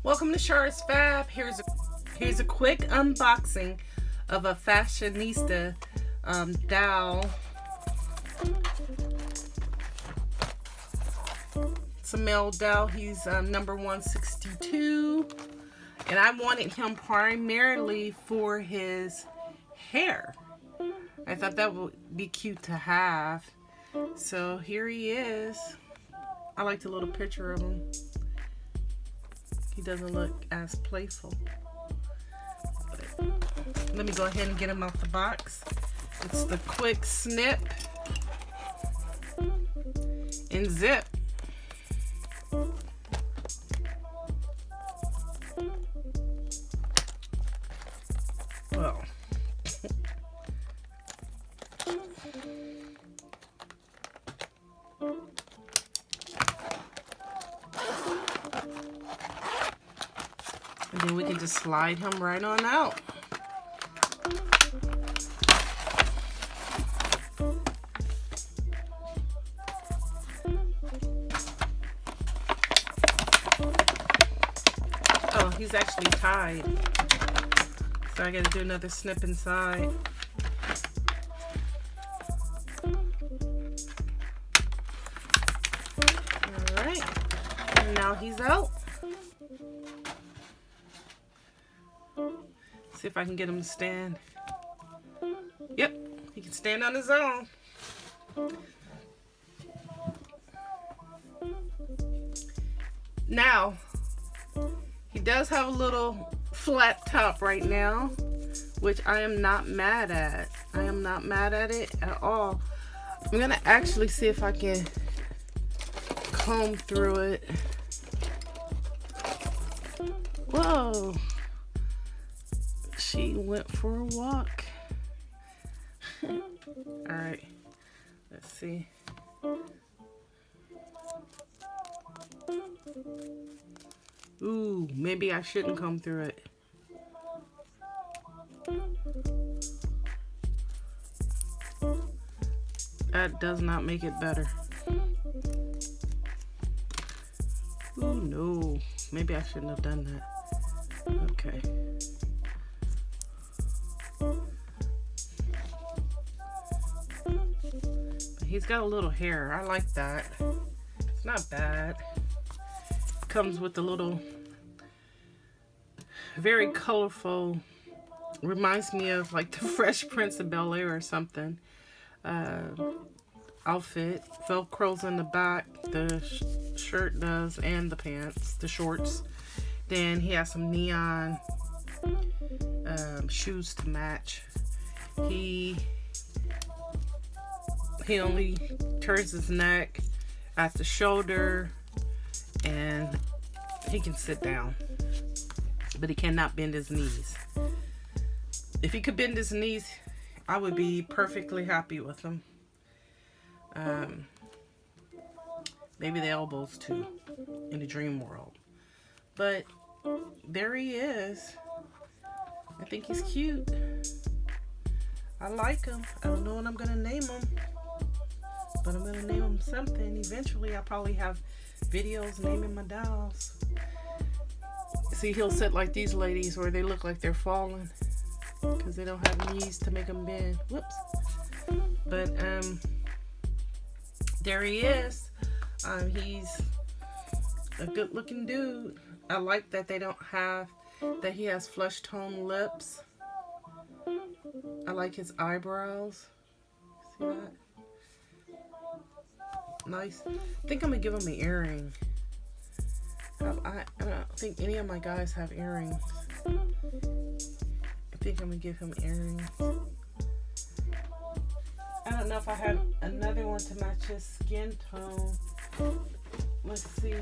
Welcome to Char's Fab. Here's a quick unboxing of a Fashionista doll. It's a male doll. He's number 162, and I wanted him primarily for his hair. I thought that would be cute to have. So here he is. I like the little picture of him. He doesn't look as playful. But let me go ahead and get him out the box. It's the quick snip and zip. Well, and then we can just slide him right on out. Oh, he's actually tied. So I gotta do another snip inside. Alright, and now he's out. See if I can get him to stand. Yep, he can stand on his own. Now, he does have a little flat top right now, which I am not mad at. I am not mad at it at all. I'm gonna actually see if I can comb through it. Whoa. She went for a walk. Alright, let's see. Ooh, maybe I shouldn't comb through it. That does not make it better. Ooh, no. Maybe I shouldn't have done that. Okay. He's got a little hair. I like that. It's not bad. Comes with a little, very colorful, reminds me of like the Fresh Prince of Bel-Air or something. Outfit. Velcro's in the back. The shirt does, and the pants, the shorts. Then he has some neon shoes to match. He only turns his neck at the shoulder, and he can sit down, but he cannot bend his knees. If he could bend his knees, I would be perfectly happy with him. Maybe the elbows too, in the dream world. But there he is. I think he's cute. I like him. I don't know what I'm gonna name him, but I'm gonna name him something. Eventually I'll probably have videos naming my dolls. See, he'll sit like these ladies where they look like they're falling because they don't have knees to make them bend. Whoops. But there he is. He's a good looking dude. I like that that he has flesh tone lips. I like his eyebrows. See that? Nice. I think I'm gonna give him an earring. I don't think any of my guys have earrings. I think I'm gonna give him earrings. I don't know if I have another one to match his skin tone. Let's see.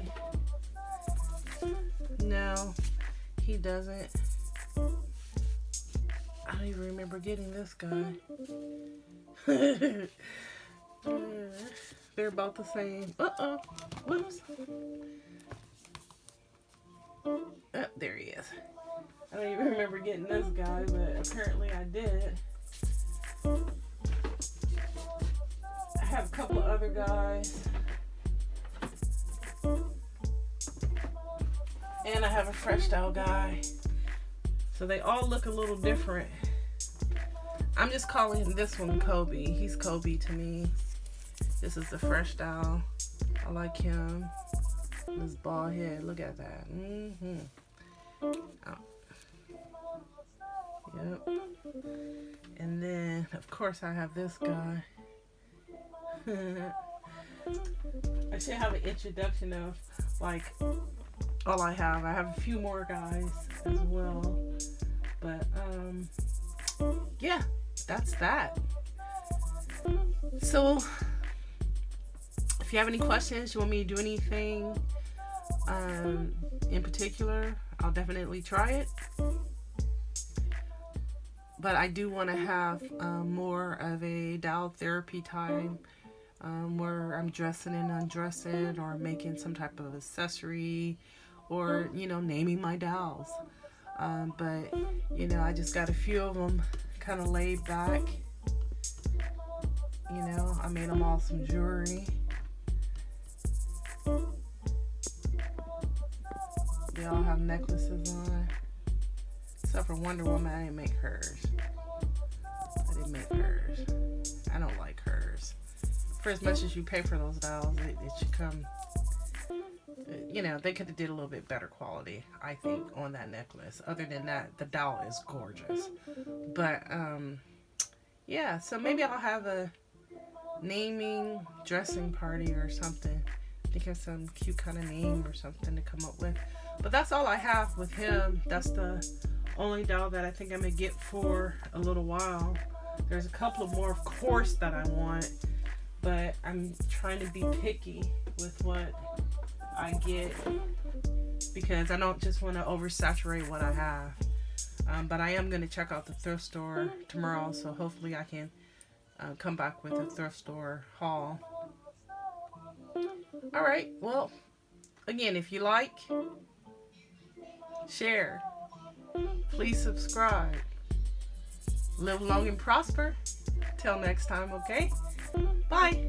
No, he doesn't. I don't even remember getting this guy. They're about the same. Whoops. Oh, there he is. I don't even remember getting this guy, but apparently I did. I have a couple of other guys. And I have a fresh style guy. So they all look a little different. I'm just calling this one Kobe. He's Kobe to me. This is the fresh style. I like him. This bald head. Look at that. Oh. Yep. And then, of course, I have this guy. I should have an introduction of, like, all I have. I have a few more guys as well. But, yeah, that's that. So, if you have any questions, you want me to do anything in particular, I'll definitely try it. But I do want to have more of a doll therapy time where I'm dressing and undressing or making some type of accessory or, naming my dolls. But, I just got a few of them kind of laid back. I made them all some jewelry. They all have necklaces on. Except for Wonder Woman, I didn't make hers. I don't like hers. For as much as you pay for those dolls, it should come... they could have did a little bit better quality, I think, on that necklace. Other than that, the doll is gorgeous. But, yeah, so maybe I'll have a naming dressing party or something. Think of some cute kind of name or something to come up with. But that's all I have with him. That's the only doll that I think I'm going to get for a little while. There's a couple of more, of course, that I want. But I'm trying to be picky with what I get. Because I don't just want to oversaturate what I have. But I am going to check out the thrift store tomorrow. So hopefully I can come back with a thrift store haul. Alright, well, again, if you like, share, please subscribe, live long and prosper. Till next time, okay? Bye.